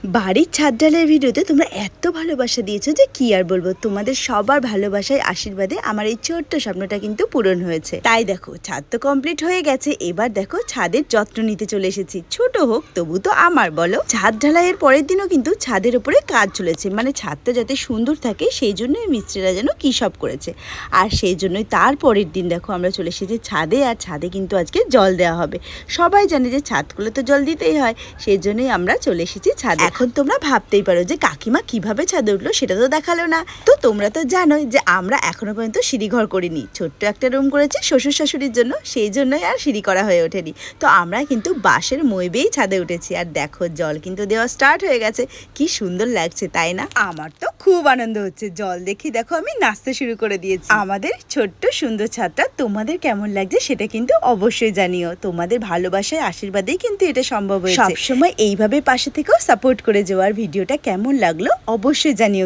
বাড়ির ছাদ ঢালাইয়ের ভিডিওতে তোমরা এত ভালোবাসা দিয়েছো যে কি আর বলবো। তোমাদের সবার ভালোবাসায় আশীর্বাদে আমার এই ছোট্ট স্বপ্নটা কিন্তু পূরণ হয়েছে। তাই দেখো ছাদ তো কমপ্লিট হয়ে গেছে, এবার দেখো ছাদের যত্ন নিতে চলে এসেছি। ছোট হোক তবু তো আমার, বলো। ছাদ ঢালাইয়ের পরের দিনও কিন্তু ছাদের উপরে কাজ চলেছে, মানে ছাদটা যাতে সুন্দর থাকে সেই জন্যই মিস্ত্রিরা যেন কি সব করেছে। আর সেই জন্যই তার পরের দিন দেখো আমরা চলে এসেছি ছাদে, আর ছাদে কিন্তু আজকে জল দেওয়া হবে। সবাই জানে যে ছাদগুলো তো জল দিতেই হয়, সেই জন্যই আমরা চলে এসেছি ছাদে। এখন তোমরা ভাবতেই পারো যে কাকিমা কিভাবে ছাদে উঠলো, সেটা তো দেখালো না। তো তোমরা তো জানোই যে আমরা এখনো পর্যন্ত সিঁড়িঘর করিনি, ছোট্ট একটা রুম করেছি শ্বশুর শাশুড়ির জন্য, সেই জন্যই আর সিঁড়ি করা হয়ে ওঠেনি। তো আমরা কিন্তু বাঁশের মই বেয়েই ছাদে উঠেছি। আর দেখো জল কিন্তু দেওয়া স্টার্ট হয়ে গেছে, কি সুন্দর লাগছে তাই না? আমার তো খুব আনন্দ হচ্ছে, জল দেখি দেখো আমি নাচতে শুরু করে দিয়েছি। আমাদের ছোট্ট সুন্দর ছাদটা তোমাদের কেমন লাগছে সেটা কিন্তু অবশ্যই জানিও। তোমাদের ভালোবাসায় আশীর্বাদেই কিন্তু এটা সম্ভব হয়েছে। সবসময় এইভাবে পাশে থেকেও সাপোর্ট করে যাওয়ার। ভিডিওটা কেমন লাগলো অবশ্যই জানিও।